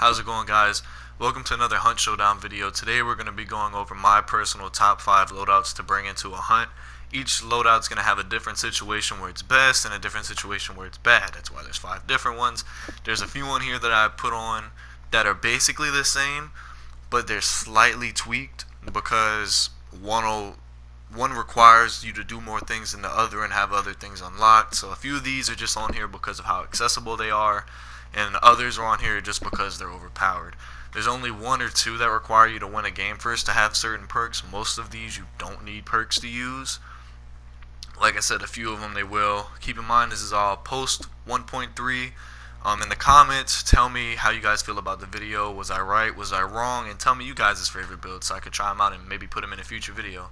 How's it going, guys? Welcome to another Hunt Showdown video. Today we're going to be going over my personal top 5 loadouts to bring into a hunt. Each loadout's going to have a different situation where it's best and a different situation where it's bad. That's why there's 5 different ones. There's a few on here that I put on that are basically the same, but they're slightly tweaked because one requires you to do more things than the other and have other things unlocked. So a few of these are just on here because of how accessible they are, and others are on here just because they're overpowered. There's only 1 or 2 that require you to win a game first to have certain perks. Most of these you don't need perks to use. Like I said, a few of them they will. Keep in mind this is all post 1.3. In the comments, tell me how you guys feel about the video. Was I right? Was I wrong? And tell me you guys' favorite builds so I could try them out and maybe put them in a future video.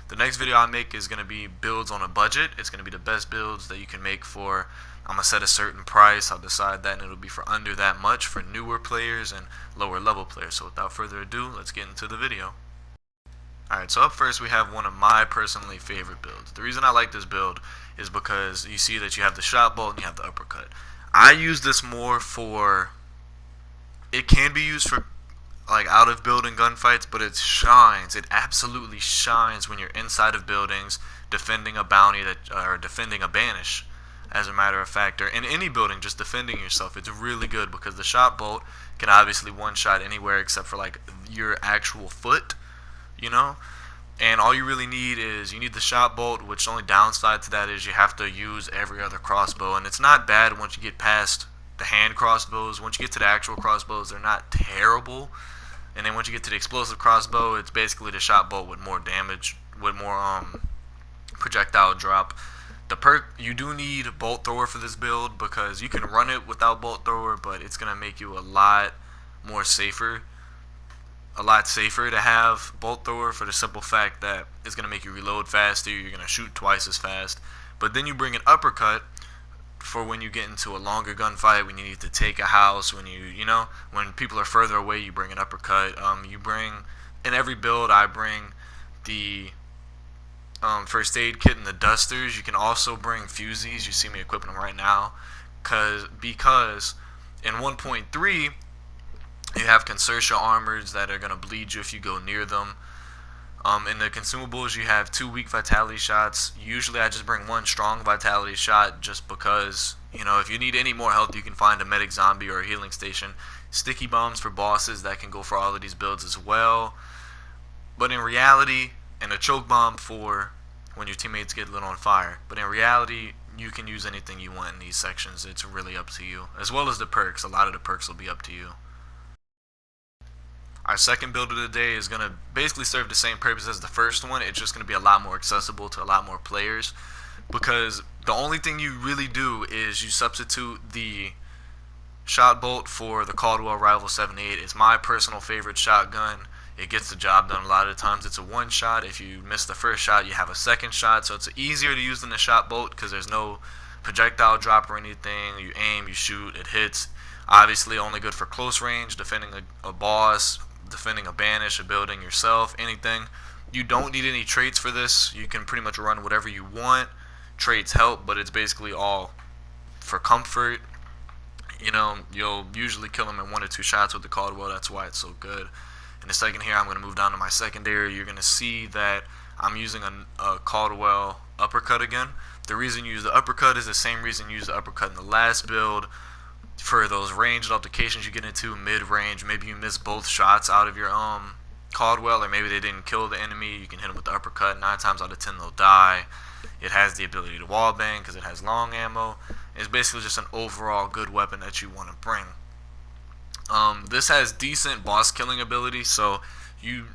The next video I make is going to be builds on a budget. It's going to be the best builds that you can make for, I'm going to set a certain price. I'll decide that, and it'll be for under that much for newer players and lower level players. So without further ado, let's get into the video. Alright, so up first we have one of my personally favorite builds. The reason I like this build is because you see that you have the Shotbolt and you have the uppercut. I use this more for, it can be used for like out of building gunfights, but it shines, it absolutely shines when you're inside of buildings defending a bounty or defending a banish, as a matter of fact, or in any building just defending yourself. It's really good because the Shotbolt can obviously one shot anywhere except for like your actual foot, you know, and all you really need is you need the Shotbolt, which the only downside to that is you have to use every other crossbow, and it's not bad once you get past the hand crossbows. Once you get to the actual crossbows, they're not terrible. And then once you get to the explosive crossbow, it's basically the Shotbolt with more damage, with more projectile drop. The perk, you do need bolt thrower for this build because you can run it without bolt thrower, but it's gonna make you a lot safer to have bolt thrower for the simple fact that it's gonna make you reload faster. You're gonna shoot twice as fast. But then you bring an uppercut for when you get into a longer gunfight, when you need to take a house, when when people are further away, you bring an uppercut. You bring, in every build I bring the first aid kit and the dusters. You can also bring fusees. You see me equipping them right now because in 1.3 you have concertia armors that are going to bleed you if you go near them. In the consumables, you have 2 weak vitality shots. Usually I just bring 1 strong vitality shot just because, if you need any more health, you can find a medic zombie or a healing station. Sticky bombs for bosses, that can go for all of these builds as well. But in reality, and a choke bomb for when your teammates get lit on fire. But in reality, you can use anything you want in these sections. It's really up to you. As well as the perks. A lot of the perks will be up to you. Our second build of the day is going to basically serve the same purpose as the first one. It's just going to be a lot more accessible to a lot more players, because the only thing you really do is you substitute the Shotbolt for the Caldwell Rival 78. It's my personal favorite shotgun. It gets the job done a lot of the times. It's a one shot. If you miss the first shot, you have a second shot, so it's easier to use than the Shotbolt because there's no projectile drop or anything. You aim, you shoot, it hits. Obviously only good for close range, defending a boss, defending a banish, a building, yourself, anything. You don't need any traits for this. You can pretty much run whatever you want. Traits help, but it's basically all for comfort. You'll usually kill them in 1 or 2 shots with the Caldwell. That's why it's so good. In a second here, I'm going to move down to my secondary. You're going to see that I'm using a Caldwell uppercut again. The reason you use the uppercut is the same reason you used the uppercut in the last build. For those ranged altercations you get into mid-range, maybe you miss both shots out of your Caldwell, or maybe they didn't kill the enemy, you can hit them with the uppercut. 9 times out of 10 they'll die. It has the ability to wallbang because it has long ammo. It's basically just an overall good weapon that you want to bring. This has decent boss killing ability, so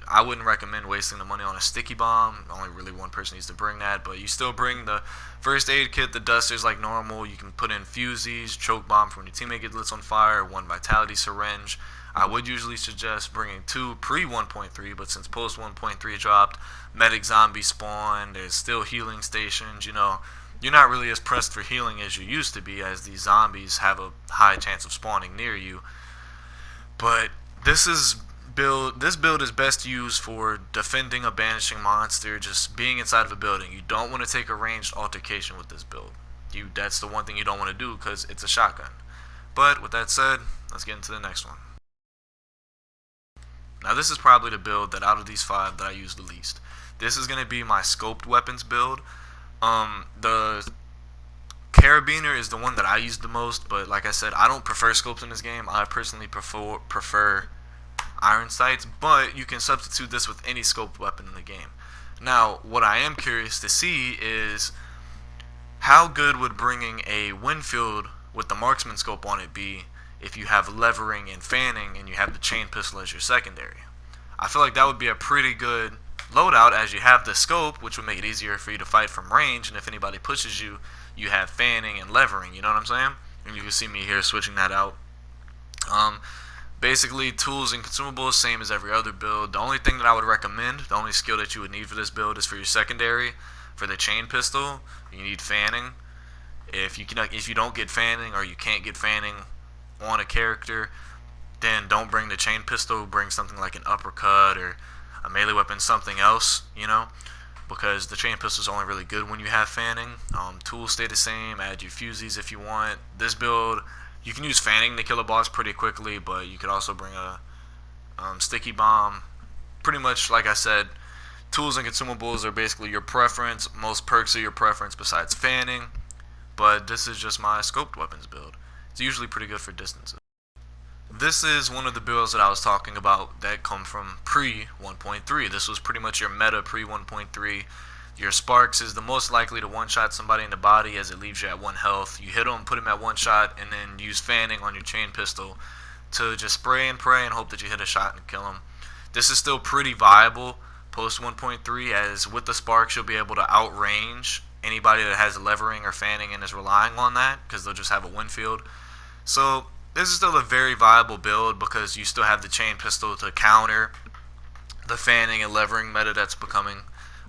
I wouldn't recommend wasting the money on a sticky bomb. Only really 1 person needs to bring that, but you still bring the first aid kit, the dusters like normal. You can put in fusees, choke bomb for when your teammate gets lit on fire, 1 vitality syringe. I would usually suggest bringing 2 pre 1.3, but since post 1.3 dropped, medic zombie spawn, there's still healing stations. You're not really as pressed for healing as you used to be, as these zombies have a high chance of spawning near you. But this build is best used for defending a banishing monster, just being inside of a building. You don't want to take a ranged altercation with this build. That's the one thing you don't want to do because it's a shotgun. But with that said, let's get into the next one. Now this is probably the build that out of these 5 that I use the least. This is going to be my scoped weapons build. The carabiner is the one that I use the most, but like I said, I don't prefer scopes in this game. I personally prefer iron sights, but you can substitute this with any scoped weapon in the game. Now, what I am curious to see is how good would bringing a Winfield with the marksman scope on it be if you have levering and fanning and you have the chain pistol as your secondary. I feel like that would be a pretty good loadout, as you have the scope, which would make it easier for you to fight from range, and if anybody pushes you, you have fanning and levering, you know what I'm saying? And you can see me here switching that out. Basically, tools and consumables, same as every other build. The only thing that I would recommend, the only skill that you would need for this build is for your secondary. For the chain pistol, you need fanning. If you don't get fanning, or you can't get fanning on a character, then don't bring the chain pistol. Bring something like an uppercut or a melee weapon, something else, you know, because the chain pistol is only really good when you have fanning. Tools stay the same. Add your fusies if you want. This build, you can use fanning to kill a boss pretty quickly, but you could also bring a sticky bomb. Pretty much, like I said, tools and consumables are basically your preference. Most perks are your preference besides fanning, but this is just my scoped weapons build. It's usually pretty good for distances. This is one of the builds that I was talking about that come from pre 1.3. This was pretty much your meta pre 1.3. Your Sparks is the most likely to one-shot somebody in the body as it leaves you at 1 health. You hit them, put them at 1 shot, and then use fanning on your chain pistol to just spray and pray and hope that you hit a shot and kill them. This is still pretty viable post 1.3, as with the Sparks you'll be able to outrange anybody that has levering or fanning and is relying on that, because they'll just have a Winfield. So this is still a very viable build because you still have the chain pistol to counter the fanning and levering meta that's becoming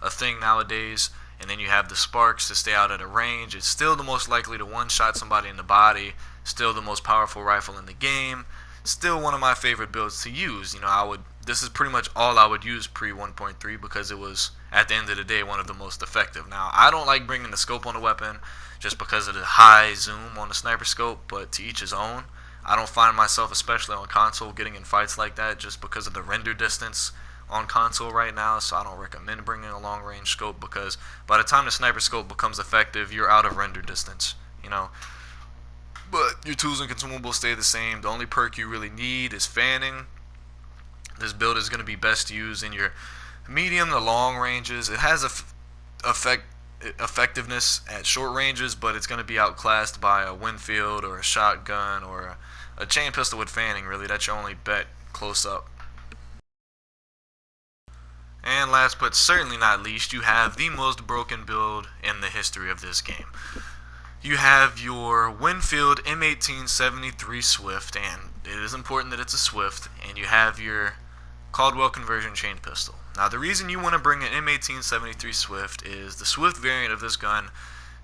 a thing nowadays, and then you have the Sparks to stay out at a range. It's still the most likely to one-shot somebody in the body, still the most powerful rifle in the game, still one of my favorite builds to use. You know, this is pretty much all I would use pre 1.3 because it was, at the end of the day, one of the most effective. Now, I don't like bringing the scope on the weapon just because of the high zoom on the sniper scope, but to each his own. I don't find myself, especially on console, getting in fights like that just because of the render distance on console right now, so I don't recommend bringing a long range scope, because by the time the sniper scope becomes effective, you're out of render distance, you know. But your tools and consumables stay the same. The only perk you really need is fanning. This build is going to be best used in your medium to long ranges. It has effectiveness at short ranges, but it's going to be outclassed by a Winfield or a shotgun or a chain pistol with fanning. Really, that's your only bet close up. And last but certainly not least, you have the most broken build in the history of this game. You have your Winfield M1873 Swift, and it is important that it's a Swift, and you have your Caldwell conversion chain pistol. Now, the reason you want to bring an M1873 Swift is the Swift variant of this gun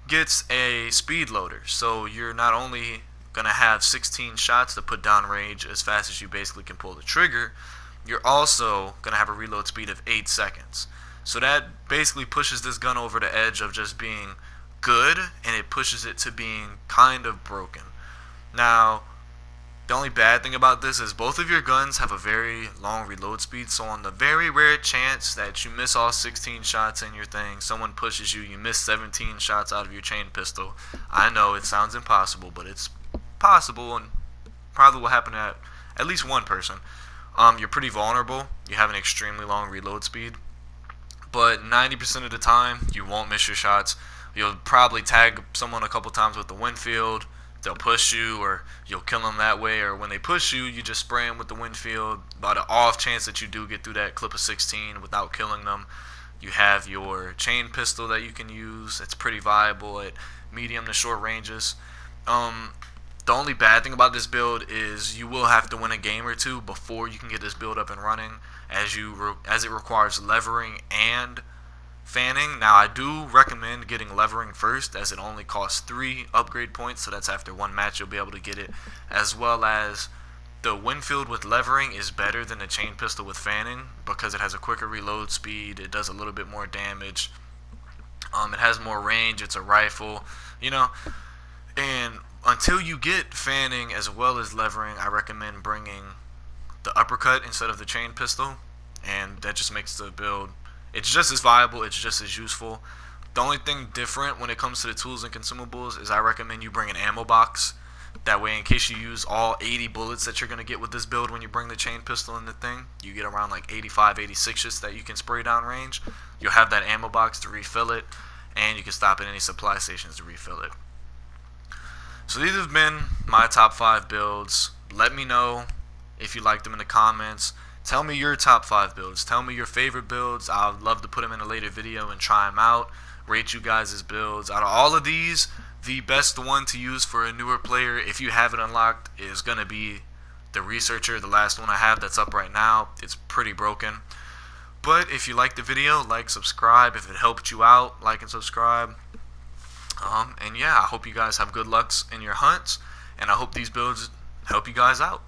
gets a speed loader, so you're not only going to have 16 shots to put down range as fast as you basically can pull the trigger, you're also going to have a reload speed of 8 seconds. So that basically pushes this gun over the edge of just being good, and it pushes it to being kind of broken. Now, the only bad thing about this is both of your guns have a very long reload speed, so on the very rare chance that you miss all 16 shots in your thing, someone pushes you, you miss 17 shots out of your chain pistol. I know it sounds impossible, but it's possible, and probably will happen to at least one person. You're pretty vulnerable. You have an extremely long reload speed, but 90% of the time you won't miss your shots. You'll probably tag someone a couple times with the Winfield. They'll push you, or you'll kill them that way, or when they push you, you just spray them with the Winfield. By the off chance that you do get through that clip of 16 without killing them, you have your chain pistol that you can use. It's pretty viable at medium to short ranges. The only bad thing about this build is you will have to win a game or two before you can get this build up and running, as it requires levering and fanning. Now, I do recommend getting levering first, as it only costs 3 upgrade points, so that's after 1 match you'll be able to get it, as well as the Winfield with levering is better than the chain pistol with fanning because it has a quicker reload speed, it does a little bit more damage, it has more range, it's a rifle, you know. And until you get fanning as well as levering, I recommend bringing the uppercut instead of the chain pistol, and that just makes the build, it's just as viable, it's just as useful. The only thing different when it comes to the tools and consumables is I recommend you bring an ammo box. That way, in case you use all 80 bullets that you're going to get with this build when you bring the chain pistol in the thing, you get around like 85, 86s that you can spray down range. You'll have that ammo box to refill it, and you can stop at any supply stations to refill it. So these have been my top 5 builds. Let me know if you like them in the comments. Tell me your top 5 builds. Tell me your favorite builds. I would love to put them in a later video and try them out. Rate you guys' builds. Out of all of these, the best one to use for a newer player, if you have it unlocked, is going to be the Researcher, the last one I have that's up right now. It's pretty broken. But if you like the video, like, subscribe. If it helped you out, like and subscribe. And yeah, I hope you guys have good lucks in your hunts, and I hope these builds help you guys out.